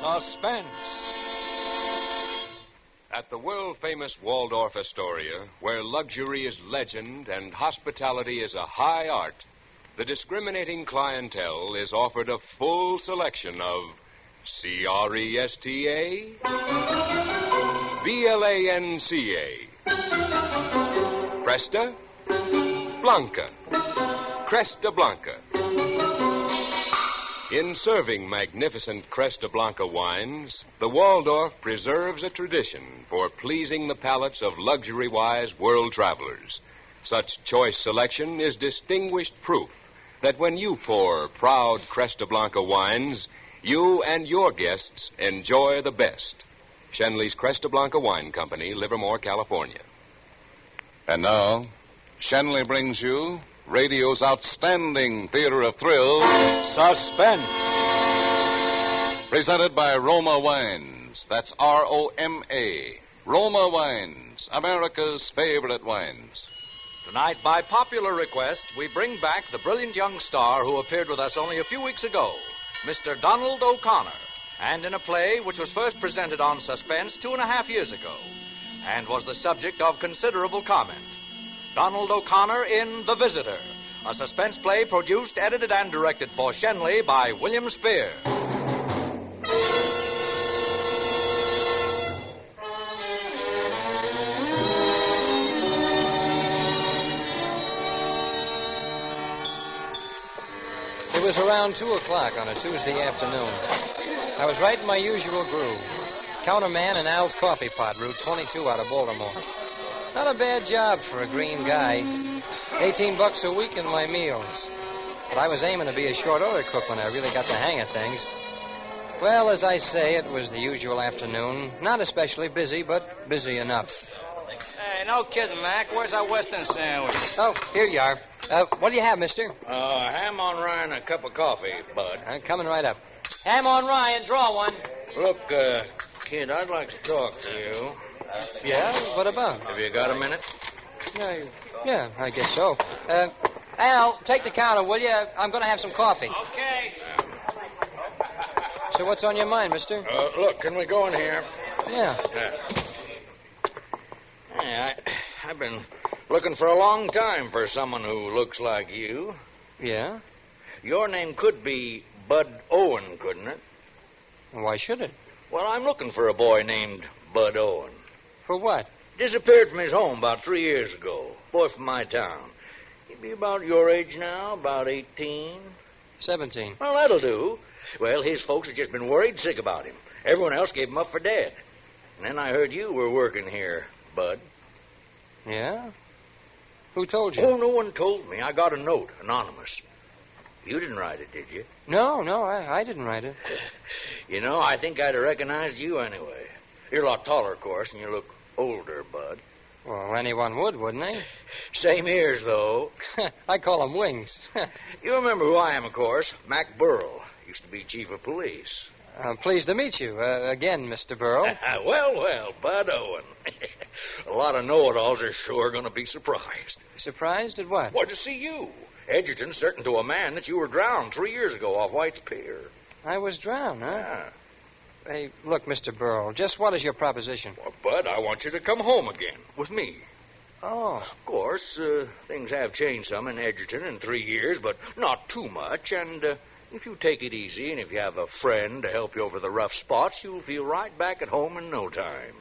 Suspense. At the world-famous Waldorf Astoria, where luxury is legend and hospitality is a high art, the discriminating clientele is offered a full selection of Cresta, Blanca, Cresta, Blanca, Cresta Blanca. In serving magnificent Cresta Blanca wines, the Waldorf preserves a tradition for pleasing the palates of luxury-wise world travelers. Such choice selection is distinguished proof that when you pour proud Cresta Blanca wines, you and your guests enjoy the best. Shenley's Cresta Blanca Wine Company, Livermore, California. And now, Shenley brings you radio's outstanding theater of thrills, Suspense. Presented by Roma Wines. That's Roma. Roma Wines, America's favorite wines. Tonight, by popular request, we bring back the brilliant young star who appeared with us only a few weeks ago, Mr. Donald O'Connor, and in a play which was first presented on Suspense 2.5 years ago, and was the subject of considerable comment. Donald O'Connor in The Visitor, a suspense play produced, edited, and directed for Shenley by William Spear. It was around 2 o'clock on a Tuesday afternoon. I was right in my usual groove. Counterman in Al's Coffee Pot, Route 22 out of Baltimore. Not a bad job for a green guy. $18 a week in my meals. But I was aiming to be a short order cook when I really got the hang of things. Well, as I say, it was the usual afternoon. Not especially busy, but busy enough. Hey, no kidding, Mac. Where's our Western sandwich? Oh, here you are. What do you have, mister? Ham on rye and a cup of coffee, Bud. Coming right up. Ham on rye and draw one. Look, kid, I'd like to talk to you. Yeah? What about? Have you got a minute? Yeah, I guess so. Al, take the counter, will you? I'm going to have some coffee. Okay. So what's on your mind, mister? Look, can we go in here? Yeah. Hey, I've been looking for a long time for someone who looks like you. Yeah? Your name could be Bud Owen, couldn't it? Why should it? Well, I'm looking for a boy named Bud Owen. For what? Disappeared from his home about 3 years ago. Boy from my town. He'd be about your age now, about 18. 17. Well, that'll do. Well, his folks have just been worried sick about him. Everyone else gave him up for dead. And then I heard you were working here, Bud. Yeah? Who told you? Oh, no one told me. I got a note, anonymous. You didn't write it, did you? No, I didn't write it. You know, I think I'd have recognized you anyway. You're a lot taller, of course, and you look older, Bud. Well, anyone would, wouldn't they? Same ears, though. I call them wings. You remember who I am, of course. Mac Burrell. Used to be chief of police. I'm pleased to meet you. Again, Mr. Burrell. Well, Bud Owen. A lot of know-it-alls are sure going to be surprised. Surprised at what? Well, to see you. Edgerton's certain to a man that you were drowned 3 years ago off White's Pier. I was drowned, huh? Yeah. Hey, look, Mr. Burrell, just what is your proposition? Well, Bud, I want you to come home again with me. Oh. Of course, things have changed some in Edgerton in 3 years, but not too much. And if you take it easy and if you have a friend to help you over the rough spots, you'll feel right back at home in no time.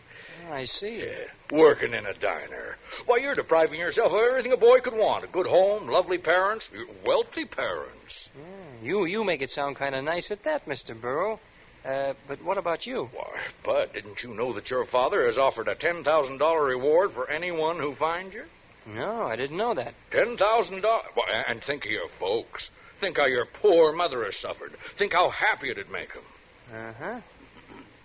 I see. Working in a diner. Why, you're depriving yourself of everything a boy could want. A good home, lovely parents, wealthy parents. You make it sound kind of nice at that, Mr. Burrell. But what about you? Why, Bud, didn't you know that your father has offered a $10,000 reward for anyone who finds you? No, I didn't know that. $10,000? And think of your folks. Think how your poor mother has suffered. Think how happy it'd make them. Uh-huh.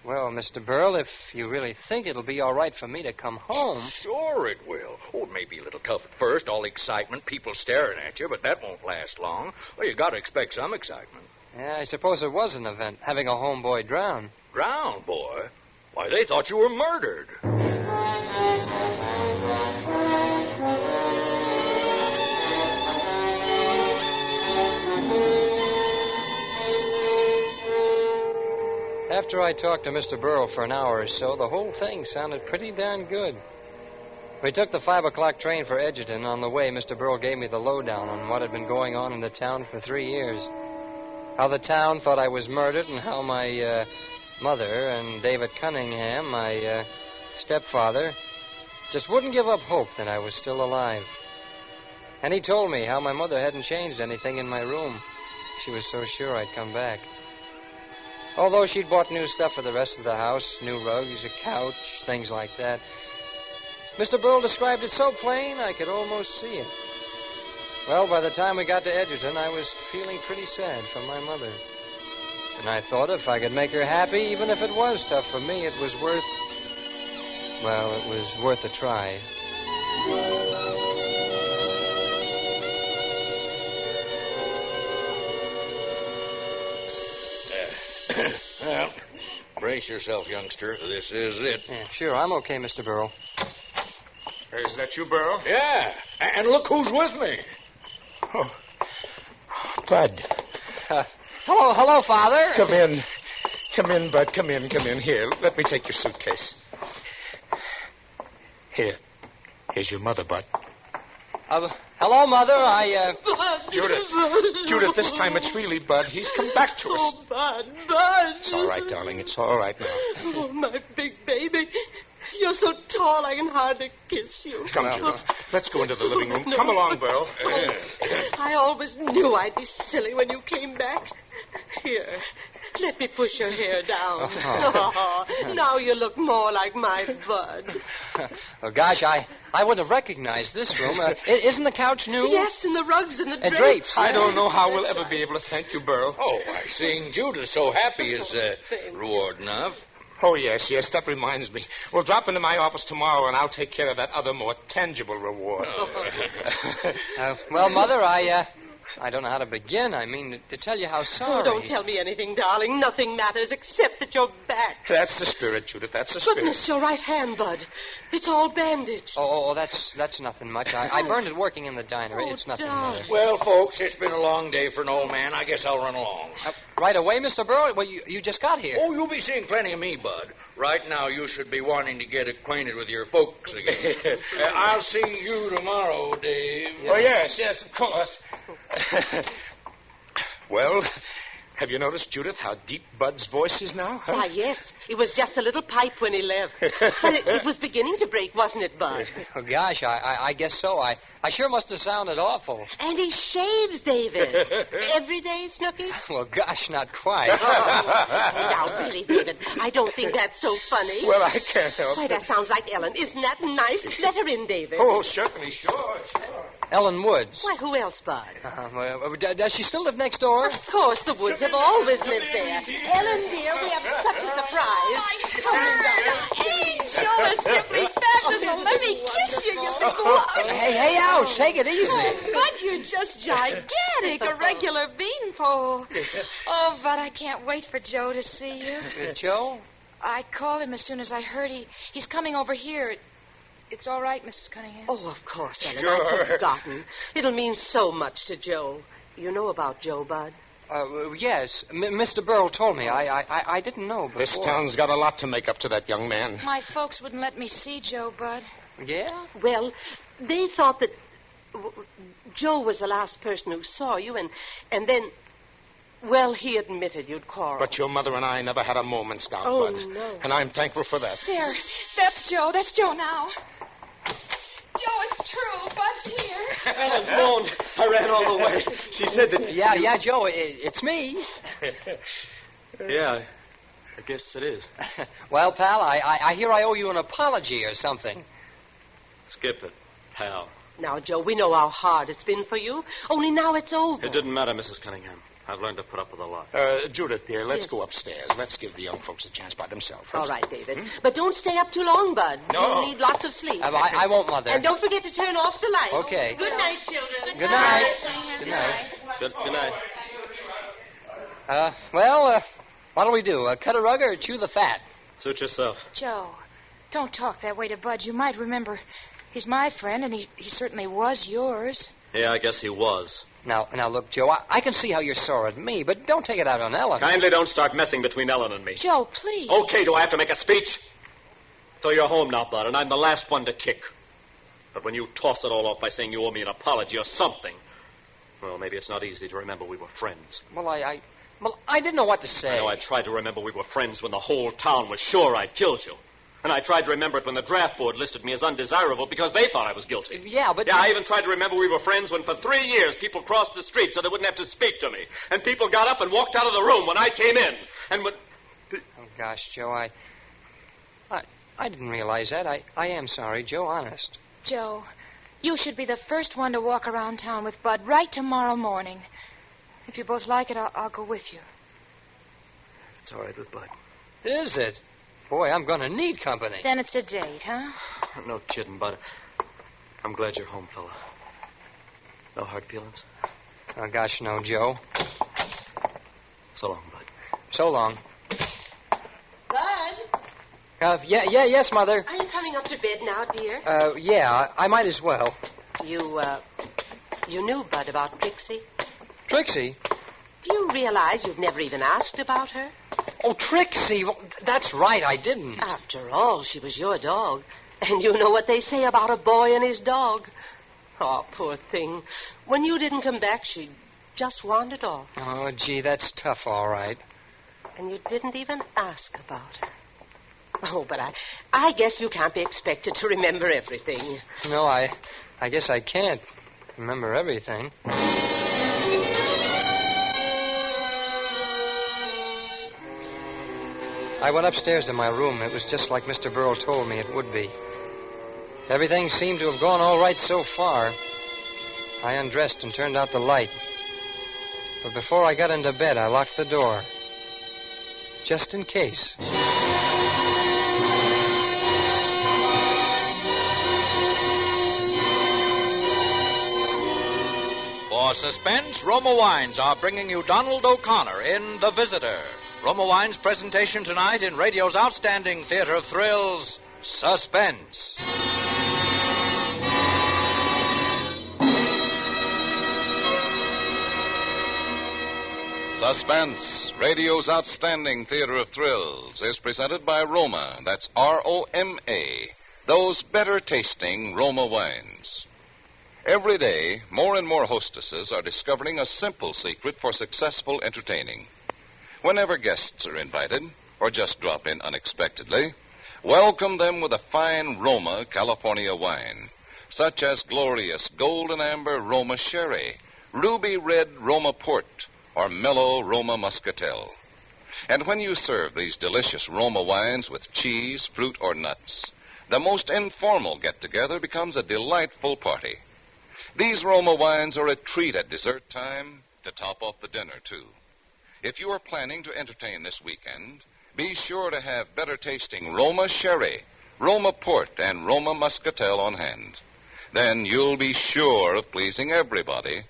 Well, Mr. Burrell, if you really think it'll be all right for me to come home... Sure it will. Oh, it may be a little tough at first, all excitement, people staring at you, but that won't last long. Well, you got to expect some excitement. Yeah, I suppose it was an event, having a homeboy drown. Drowned, boy? Why, they thought you were murdered. After I talked to Mr. Burrow for an hour or so, the whole thing sounded pretty darn good. We took the 5 o'clock train for Edgerton. On the way, Mr. Burrow gave me the lowdown on what had been going on in the town for 3 years. How the town thought I was murdered, and how my mother and David Cunningham, my stepfather, just wouldn't give up hope that I was still alive. And he told me how my mother hadn't changed anything in my room. She was so sure I'd come back. Although she'd bought new stuff for the rest of the house, new rugs, a couch, things like that. Mr. Burrow described it so plain I could almost see it. Well, by the time we got to Edgerton, I was feeling pretty sad for my mother. And I thought if I could make her happy, even if it was tough for me, it was worth a try. Well, brace yourself, youngster. This is it. Yeah, sure, I'm okay, Mr. Burrow. Is that you, Burrow? Yeah, and look who's with me. Oh, Bud. Hello, Father. Come in. Come in, Bud. Come in. Here, let me take your suitcase. Here's your mother, Bud. Hello, Mother. Judith, this time it's really Bud. He's come back to us. Oh, Bud. It's all right, darling. It's all right now. Oh, my big baby. You're so tall I can hardly kiss you. Come, Judith. Let's go into the living room. Come along, Burrow. I always knew I'd be silly when you came back. Here, let me push your hair down. Oh, now you look more like my Bud. Oh, gosh, I wouldn't have recognized this room. Isn't the couch new? Yes, and the rugs and the drapes. Drapes. I don't know how we'll ever be able to thank you, Burrow. Oh, seeing Judith so happy is reward enough. Oh, yes. That reminds me. We'll drop into my office tomorrow, and I'll take care of that other more tangible reward. Well, Mother, I don't know how to begin. I mean, to tell you how sorry. Oh, don't tell me anything, darling. Nothing matters except that you're back. That's the spirit, Judith. That's the spirit. Goodness, your right hand, Bud. It's all bandaged. Oh, that's nothing much. I burned it working in the diner. Oh, It's nothing, darling. Mother. Well, folks, it's been a long day for an old man. I guess I'll run along. Right away, Mr. Burrow? Well, you just got here. Oh, you'll be seeing plenty of me, Bud. Right now, you should be wanting to get acquainted with your folks again. I'll see you tomorrow, Dave. Oh, yes, of course. Well, have you noticed, Judith, how deep Bud's voice is now? Huh? Why, yes. It was just a little pipe when he left. But it was beginning to break, wasn't it, Bud? Oh, gosh, I guess so. I sure must have sounded awful. And he shaves, David. Every day, Snooky? Well, gosh, not quite. Now, really, David, I don't think that's so funny. Well, I can't help Why, it. that sounds like Ellen. Isn't that nice? Let her in, David. Oh, certainly, sure. Ellen Woods. Why, who else, Bud? Does she still live next door? Of course, the Woods have always lived there. Ellen, dear, we have such a surprise. Come in, darling. Angel, it's simply fabulous. Let me kiss you, you big love. Hey, ouch. Take it easy. Bud, you're just gigantic. A regular beanpole. Oh, Bud, I can't wait for Joe to see you. Joe? I called him as soon as I heard he's coming over here. It's all right, Mrs. Cunningham. Oh, of course, Ellen. Sure. I'd forgotten. It'll mean so much to Joe. You know about Joe, Bud? Yes. Mr. Burrow told me. I didn't know before. This town's got a lot to make up to that young man. My folks wouldn't let me see Joe, Bud. Yeah? Well, they thought that Joe was the last person who saw you, and then, well, he admitted you'd quarreled. But your mother and I never had a moment's doubt, Oh, Bud. no. And I'm thankful for that. There. That's Joe. That's Joe now. Joe, it's true. Bud's here. Ellen phoned. I ran all the way. She said that... Yeah, Joe, it's me. Yeah, I guess it is. Well, pal, I hear I owe you an apology or something. Skip it, pal. Now, Joe, we know how hard it's been for you. Only now it's over. It didn't matter, Mrs. Cunningham. I've learned to put up with a lot. Judith, dear, let's Yes. go upstairs. Let's give the young folks a chance by themselves. All right, David. But don't stay up too long, Bud. No. You'll need lots of sleep. I won't, Mother. And don't forget to turn off the lights. Okay. Good night, children. Good night. Good night. Good night. Well, what'll we do? Cut a rug or chew the fat? Suit yourself. Joe, don't talk that way to Bud. You might remember he's my friend, and he certainly was yours. Yeah, I guess he was. Now, look, Joe, I can see how you're sore at me, but don't take it out on Ellen. Kindly don't start messing between Ellen and me. Joe, please. Okay, do I have to make a speech? So you're home now, Bud, and I'm the last one to kick. But when you toss it all off by saying you owe me an apology or something, well, maybe it's not easy to remember we were friends. Well, I didn't know what to say. I know I tried to remember we were friends when the whole town was sure I'd killed you. And I tried to remember it when the draft board listed me as undesirable because they thought I was guilty. Yeah, but... Yeah, I even tried to remember we were friends when for 3 years people crossed the street so they wouldn't have to speak to me. And people got up and walked out of the room when I came in. And when... Oh, gosh, Joe, I didn't realize that. I am sorry, Joe, honest. Joe, you should be the first one to walk around town with Bud right tomorrow morning. If you both like it, I'll go with you. It's all right with Bud. Is it? Boy, I'm going to need company. Then it's a date, huh? No kidding, Bud. I'm glad you're home, fella. No hard feelings? Oh, gosh, no, Joe. So long, Bud. So long. Bud? Yes, Mother. Are you coming up to bed now, dear? Yeah, I might as well. You knew, Bud, about Trixie? Trixie? Do you realize you've never even asked about her? Oh, Trixie. Well, that's right, I didn't. After all, she was your dog. And you know what they say about a boy and his dog. Oh, poor thing. When you didn't come back, she just wandered off. Oh, gee, that's tough, all right. And you didn't even ask about her. Oh, but I guess you can't be expected to remember everything. No, I guess I can't remember everything. I went upstairs to my room. It was just like Mr. Burrow told me it would be. Everything seemed to have gone all right so far. I undressed and turned out the light. But before I got into bed, I locked the door. Just in case. For Suspense, Roma Wines are bringing you Donald O'Connor in The Visitor. Roma Wines' presentation tonight in radio's outstanding theater of thrills, Suspense. Suspense, radio's outstanding theater of thrills, is presented by Roma. That's R-O-M-A. Those better-tasting Roma wines. Every day, more and more hostesses are discovering a simple secret for successful entertaining. Whenever guests are invited, or just drop in unexpectedly, welcome them with a fine Roma California wine, such as glorious golden amber Roma Sherry, ruby red Roma Port, or mellow Roma Muscatel. And when you serve these delicious Roma wines with cheese, fruit, or nuts, the most informal get-together becomes a delightful party. These Roma wines are a treat at dessert time to top off the dinner, too. If you are planning to entertain this weekend, be sure to have better-tasting Roma Sherry, Roma Port, and Roma Muscatel on hand. Then you'll be sure of pleasing everybody,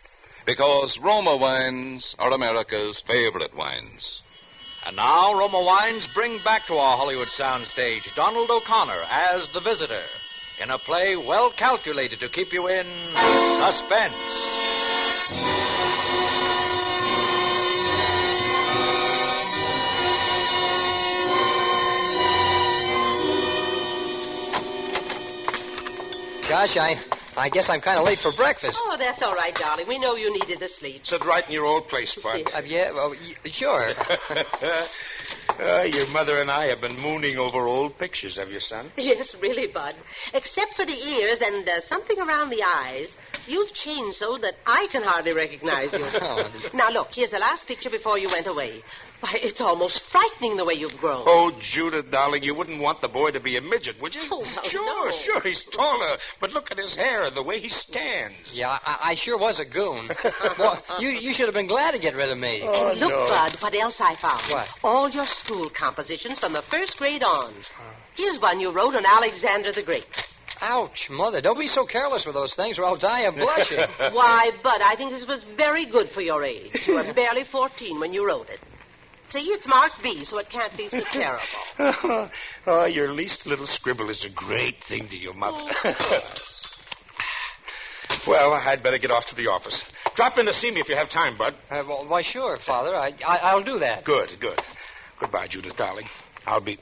because Roma wines are America's favorite wines. And now, Roma Wines bring back to our Hollywood soundstage Donald O'Connor as the visitor in a play well calculated to keep you in suspense. Gosh, I guess I'm kind of late for breakfast. Oh, that's all right, darling. We know you needed the sleep. Sit right in your old place, Bud. Yeah, well, sure. Your mother and I have been mooning over old pictures of your son. Yes, really, Bud. Except for the ears and something around the eyes, you've changed so that I can hardly recognize you. Oh. Now, look, here's the last picture before you went away. Why, it's almost frightening the way you've grown. Oh, Judith, darling, you wouldn't want the boy to be a midget, would you? Oh, well, sure, no. Sure, he's taller. But look at his hair, the way he stands. Yeah, I sure was a goon. Well, you should have been glad to get rid of me. Oh, And look, no. Bud, what else I found. What? All your school compositions from the first grade on. Here's one you wrote on Alexander the Great. Ouch, Mother. Don't be so careless with those things or I'll die of blushing. Why, Bud, I think this was very good for your age. You were barely 14 when you wrote it. See, it's marked B, so it can't be so terrible. Oh, your least little scribble is a great thing to your mother. Well, I'd better get off to the office. Drop in to see me if you have time, Bud. Well, why, sure, Father. I'll do that. Good. Goodbye, Judith, darling. I'll be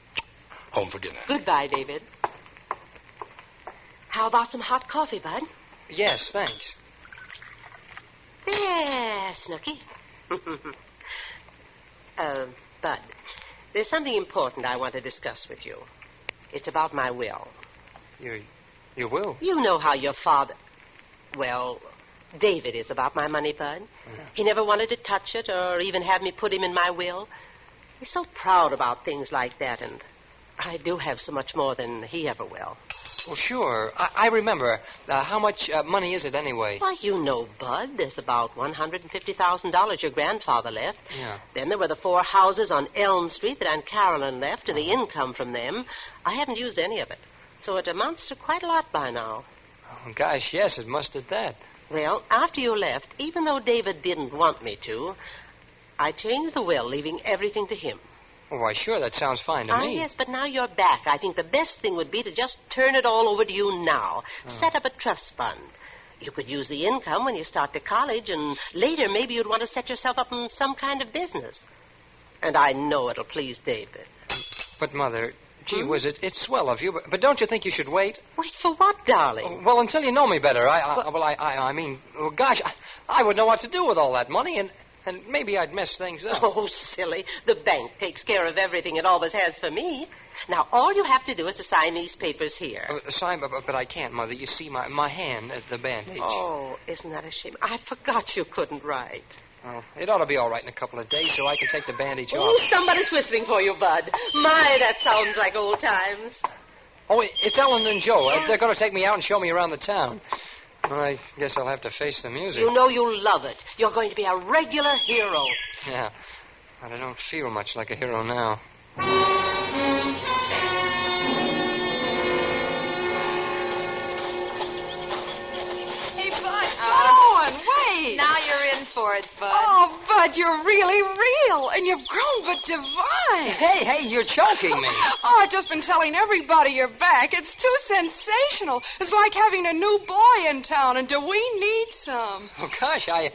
home for dinner. Goodbye, David. How about some hot coffee, Bud? Yes, thanks. There, Snooky. Bud, there's something important I want to discuss with you. It's about my will. Your will? You know how your father... Well, David is about my money, Bud. Yeah. He never wanted to touch it or even have me put him in my will. He's so proud about things like that, and I do have so much more than he ever will. Well, sure. I remember. How much money is it anyway? Why, you know, Bud, there's about $150,000 your grandfather left. Yeah. Then there were the 4 houses on Elm Street that Aunt Carolyn left, and the income from them. I haven't used any of it. So it amounts to quite a lot by now. Oh, gosh, yes, it must at that. Well, after you left, even though David didn't want me to, I changed the will, leaving everything to him. Oh, why, sure, that sounds fine to me. Yes, but now you're back. I think the best thing would be to just turn it all over to you now. Set up a trust fund. You could use the income when you start to college, and later maybe you'd want to set yourself up in some kind of business. And I know it'll please David. But, Mother, gee whiz, it's swell of you, but don't you think you should wait? Wait for what, darling? Well, until you know me better. I mean, gosh, I would know what to do with all that money, and maybe I'd mess things up. Oh, silly. The bank takes care of everything it always has for me. Now, all you have to do is to sign these papers here. Sign, but I can't, Mother. You see, my hand at the bandage. Oh, isn't that a shame? I forgot you couldn't write. Oh, it ought to be all right in a couple of days so I can take the bandage Oh, off. somebody's whistling for you, Bud. My, that sounds like old times. Oh, it's Ellen and Joe. They're going to take me out and show me around the town. Well, I guess I'll have to face the music. You know you'll love it. You're going to be a regular hero. Yeah, but I don't feel much like a hero now. Hey, Bud, go on, wait. Now you're in for it, Bud. Oh, Bud, you're really real, and you've grown but divine. Hey, you're choking me. Oh, I've just been telling everybody you're back. It's too sensational. It's like having a new boy in town, and do we need some? Oh, gosh, I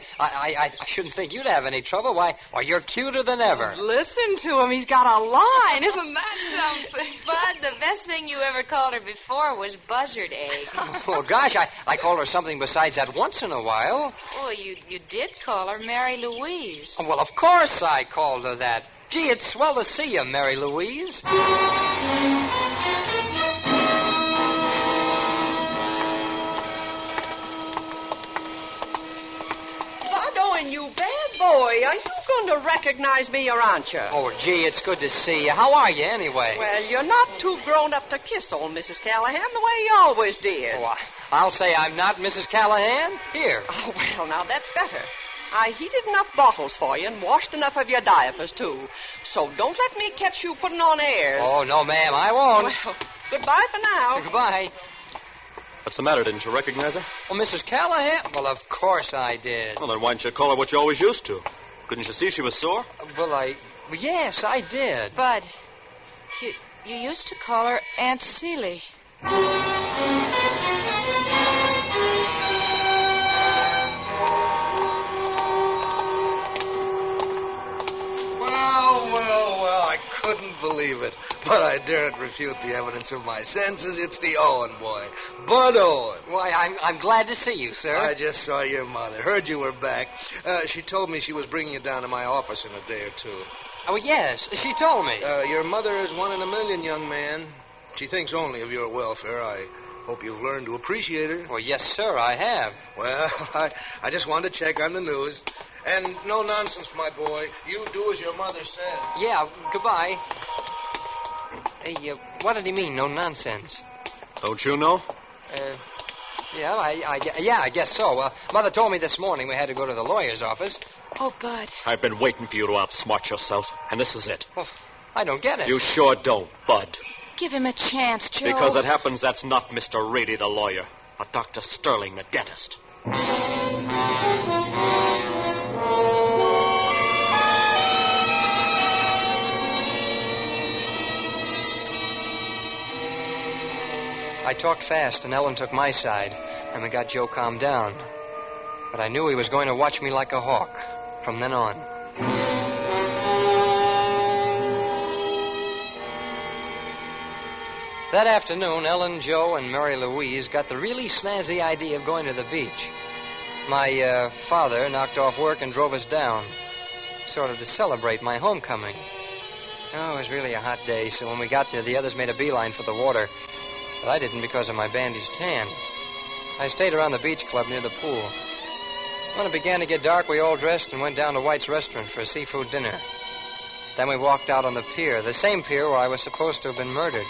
shouldn't think you'd have any trouble. Why, you're cuter than ever. Listen to him. He's got a line. Isn't that something? Bud, the best thing you ever called her before was buzzard egg. Oh, gosh, I called her something besides that once in a while. Well, you did call her Mary Louise. Oh, well, of course I called her that. Gee, it's swell to see you, Mary Louise. Owen, you bad boy. Are you going to recognize me or aren't you? Oh, gee, it's good to see you. How are you, anyway? Well, you're not too grown up to kiss old Mrs. Callahan the way you always did. Oh, I'll say I'm not Mrs. Callahan. Here. Oh, well, now that's better. I heated enough bottles for you and washed enough of your diapers, too. So don't let me catch you putting on airs. Oh, no, ma'am, I won't. Well, goodbye for now. Goodbye. What's the matter? Didn't you recognize her? Oh, Mrs. Callahan? Well, of course I did. Well, then why didn't you call her what you always used to? Couldn't you see she was sore? Well, yes, I did. Bud, you used to call her Aunt Celie. Well, I couldn't believe it. But I daren't refute the evidence of my senses. It's the Owen boy, Bud Owen. Why, I'm glad to see you, sir. I just saw your mother. Heard you were back. She told me she was bringing you down to my office in a day or two. Oh, yes, she told me. Your mother is one in a million, young man. She thinks only of your welfare. I hope you've learned to appreciate her. Well, yes, sir, I have. Well, I just wanted to check on the news. And no nonsense, my boy. You do as your mother said. Yeah, goodbye. Hey, what did he mean, no nonsense? Don't you know? Yeah, I guess so. Mother told me this morning we had to go to the lawyer's office. Oh, Bud. I've been waiting for you to outsmart yourself, and this is it. Well, I don't get it. You sure don't, Bud. Give him a chance, Joe. Because it happens that's not Mr. Reedy, the lawyer, but Dr. Sterling, the dentist. I talked fast, and Ellen took my side, and we got Joe calmed down. But I knew he was going to watch me like a hawk from then on. That afternoon, Ellen, Joe, and Mary Louise got the really snazzy idea of going to the beach. My father knocked off work and drove us down, sort of to celebrate my homecoming. Oh, it was really a hot day, so when we got there, the others made a beeline for the water. But I didn't because of my bandaged hand. I stayed around the beach club near the pool. When it began to get dark, we all dressed and went down to White's restaurant for a seafood dinner. Then we walked out on the pier, the same pier where I was supposed to have been murdered.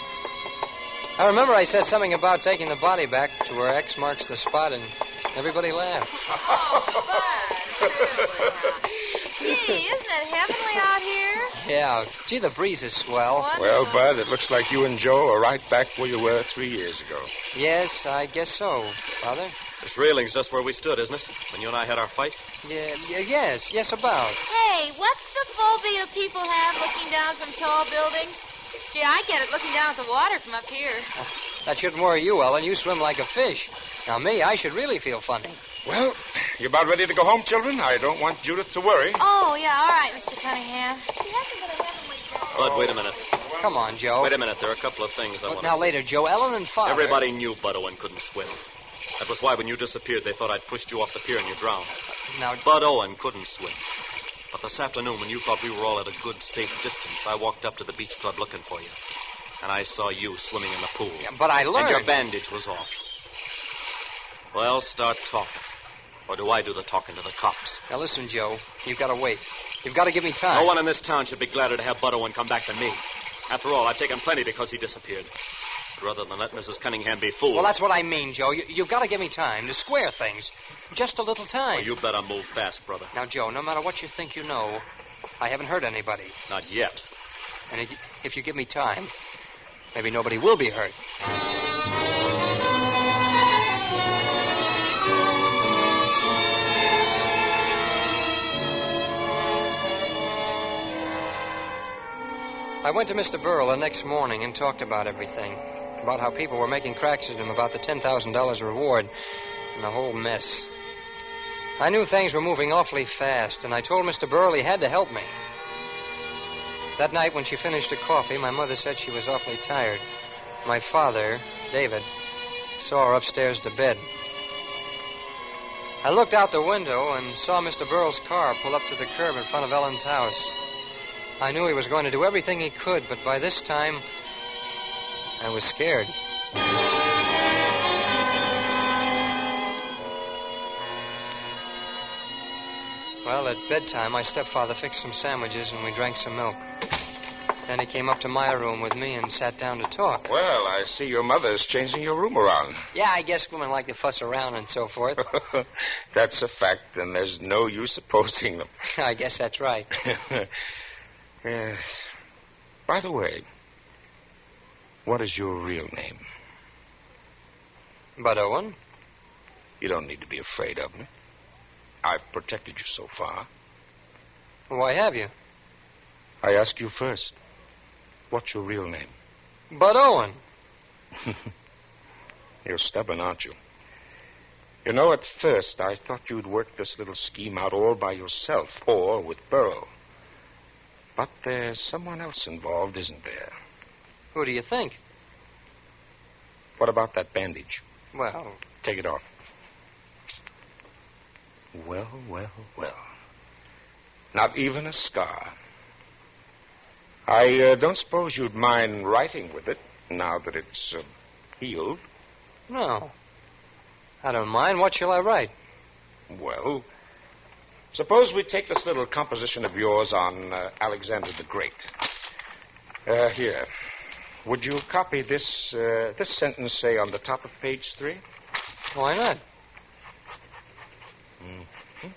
I remember I said something about taking the body back to where X marks the spot, and everybody laughed. Oh, Bud. Gee, isn't it heavenly out here? Yeah. Gee, the breeze is swell. Well, Bud, it looks like you and Joe are right back where you were 3 years ago. Yes, I guess so, Father. This railing's just where we stood, isn't it? When you and I had our fight? Yes, about. Hey, what's the phobia people have looking down from tall buildings? Gee, I get it looking down at the water from up here. That shouldn't worry you, Ellen. You swim like a fish. Now, me, I should really feel funny. Well, you about ready to go home, children? I don't want Judith to worry. Oh, yeah, all right, Mr. Cunningham. She hasn't been a heavenly girl. Bud, wait a minute. Come on, Joe. Wait a minute. There are a couple of things I want to Now, say. later, Joe. Ellen and Father. Everybody knew Bud Owen couldn't swim. That was why when you disappeared, they thought I'd pushed you off the pier and you drowned. Now, Bud Owen couldn't swim. But this afternoon, when you thought we were all at a good, safe distance, I walked up to the beach club looking for you. And I saw you swimming in the pool. Yeah, but I learned. And your bandage was off. Well, start talking. Or do I do the talking to the cops? Now, listen, Joe. You've got to wait. You've got to give me time. No one in this town should be gladder to have Bud Owen come back than me. After all, I've taken plenty because he disappeared. Rather than let Mrs. Cunningham be fooled. Well, that's what I mean, Joe. You've got to give me time to square things. Just a little time. Well, you better move fast, brother. Now, Joe, no matter what you think you know, I haven't hurt anybody. Not yet. And if you give me time, maybe nobody will be hurt. I went to Mr. Burrell the next morning and talked about everything. About how people were making cracks at him about the $10,000 reward and the whole mess. I knew things were moving awfully fast, and I told Mr. Burrell he had to help me. That night when she finished her coffee, my mother said she was awfully tired. My father, David, saw her upstairs to bed. I looked out the window and saw Mr. Burrell's car pull up to the curb in front of Ellen's house. I knew he was going to do everything he could, but by this time, I was scared. Well, at bedtime, my stepfather fixed some sandwiches and we drank some milk. Then he came up to my room with me and sat down to talk. Well, I see your mother's changing your room around. Yeah, I guess women like to fuss around and so forth. That's a fact, and there's no use opposing them. I guess that's right. By the way, what is your real name? Bud Owen? You don't need to be afraid of me. I've protected you so far. Why have you? I ask you first. What's your real name? Bud Owen. You're stubborn, aren't you? You know, at first I thought you'd work this little scheme out all by yourself or with Burrell. But there's someone else involved, isn't there? Who do you think? What about that bandage? Well... Take it off. Well. Not even a scar. I don't suppose you'd mind writing with it now that it's healed. No. I don't mind. What shall I write? Well, suppose we take this little composition of yours on Alexander the Great. Here. Would you copy this sentence, say, on the top of page 3? Why not? Mm-hmm.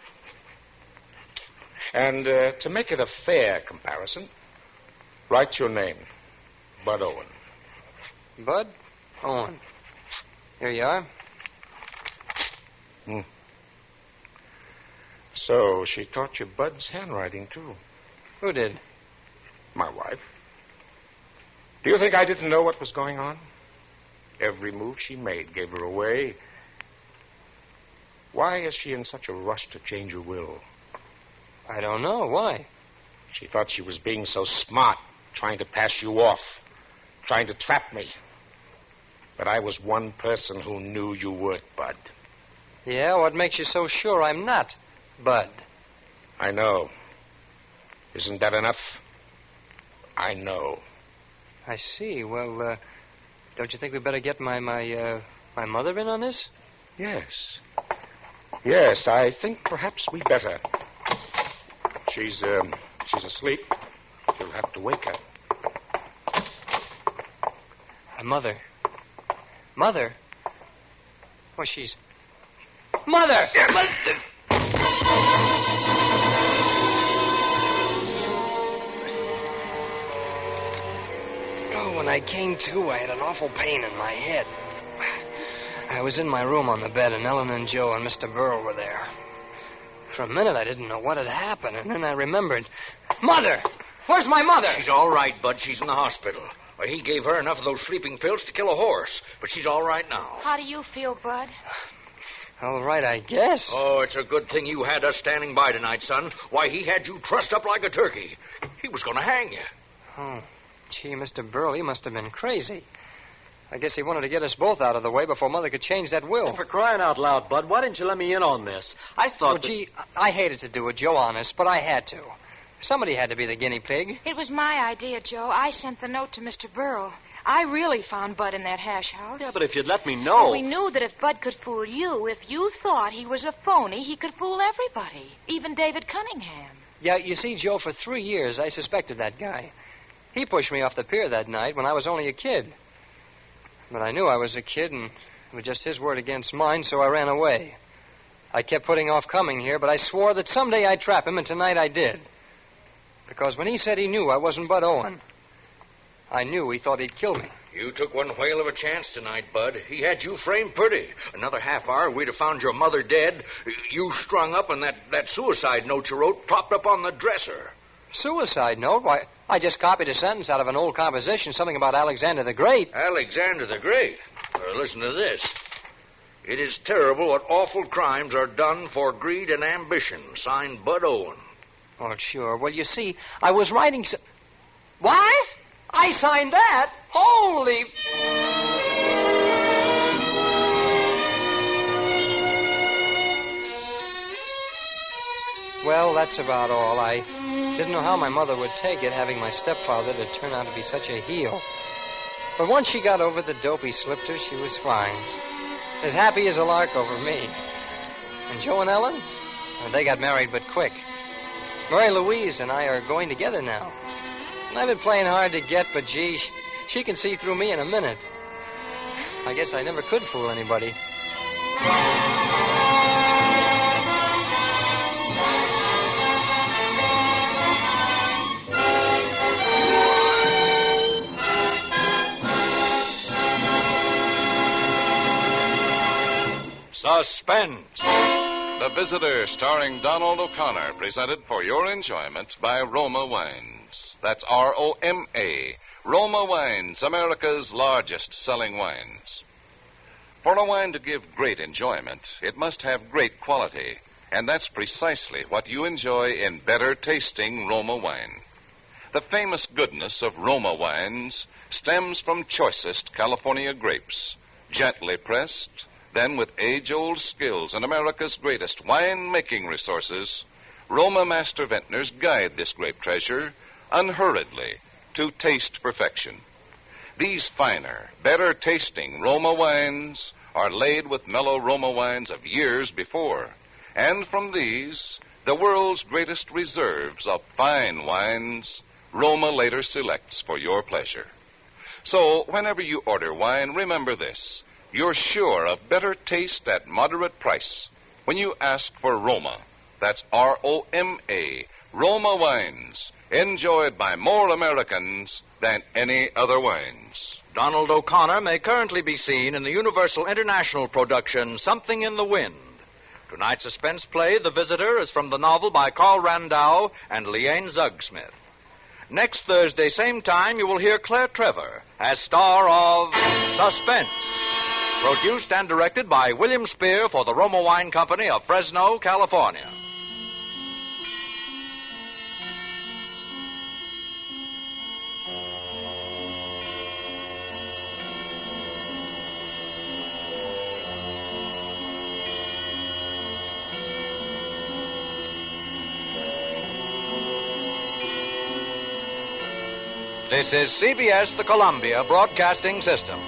And to make it a fair comparison, write your name, Bud Owen. Bud Owen. Here you are. Hmm. So she taught you Bud's handwriting, too. Who did? My wife. Do you think I didn't know what was going on? Every move she made gave her away. Why is she in such a rush to change her will? I don't know. Why? She thought she was being so smart, trying to pass you off, trying to trap me. But I was one person who knew you weren't, Bud. Yeah, what makes you so sure I'm not, Bud? I know. Isn't that enough? I know. I see. Well, don't you think we better get my mother in on this? Yes. Yes, I think perhaps we better. She's asleep. You'll have to wake her. Mother. Mother? Oh, she's... Mother! Oh, when I came to, I had an awful pain in my head. I was in my room on the bed, and Ellen and Joe and Mr. Burl were there. For a minute, I didn't know what had happened, and then I remembered. Mother! Where's my mother? She's all right, Bud. She's in the hospital. He gave her enough of those sleeping pills to kill a horse, but she's all right now. How do you feel, Bud? All right, I guess. Oh, it's a good thing you had us standing by tonight, son. Why, he had you trussed up like a turkey. He was going to hang you. Oh, gee, Mr. Burl, he must have been crazy. I guess he wanted to get us both out of the way before Mother could change that will. And for crying out loud, Bud, why didn't you let me in on this? I thought... Well, gee, I hated to do it, Joe, honest, but I had to. Somebody had to be the guinea pig. It was my idea, Joe. I sent the note to Mr. Burl. I really found Bud in that hash house. Yeah, but if you'd let me know... Well, we knew that if Bud could fool you, if you thought he was a phony, he could fool everybody, even David Cunningham. Yeah, you see, Joe, for 3 years, I suspected that guy. He pushed me off the pier that night when I was only a kid. But I knew I was a kid, and it was just his word against mine, so I ran away. I kept putting off coming here, but I swore that someday I'd trap him, and tonight I did. Because when he said he knew I wasn't Bud Owen, I knew he thought he'd kill me. You took one whale of a chance tonight, Bud. He had you framed pretty. Another half hour, we'd have found your mother dead, you strung up, and that suicide note you wrote propped up on the dresser. Suicide note? Why, I just copied a sentence out of an old composition, something about Alexander the Great. Alexander the Great? Listen to this. It is terrible what awful crimes are done for greed and ambition. Signed, Bud Owen. Oh, sure. Well, you see, I was writing... What? I signed that? Holy... Well, that's about all. I didn't know how my mother would take it, having my stepfather to turn out to be such a heel. But once she got over the dope he slipped her, she was fine. As happy as a lark over me. And Joe and Ellen? Well, they got married but quick. Mary Louise and I are going together now. And I've been playing hard to get, but gee, she can see through me in a minute. I guess I never could fool anybody. Suspense. The Visitor, starring Donald O'Connor, presented for your enjoyment by Roma Wines. That's R-O-M-A. Roma Wines, America's largest selling wines. For a wine to give great enjoyment, it must have great quality. And that's precisely what you enjoy in better tasting Roma wine. The famous goodness of Roma wines stems from choicest California grapes, gently pressed. Then, with age-old skills and America's greatest wine-making resources, Roma master vintners guide this grape treasure unhurriedly to taste perfection. These finer, better-tasting Roma wines are laid with mellow Roma wines of years before. And from these, the world's greatest reserves of fine wines, Roma later selects for your pleasure. So, whenever you order wine, remember this. You're sure of better taste at moderate price when you ask for Roma. That's R-O-M-A. Roma wines, enjoyed by more Americans than any other wines. Donald O'Connor may currently be seen in the Universal International production Something in the Wind. Tonight's suspense play, The Visitor, is from the novel by Carl Randau and Leanne Zugsmith. Next Thursday, same time, you will hear Claire Trevor as star of Suspense. Produced and directed by William Spear for the Roma Wine Company of Fresno, California. This is CBS, the Columbia Broadcasting System.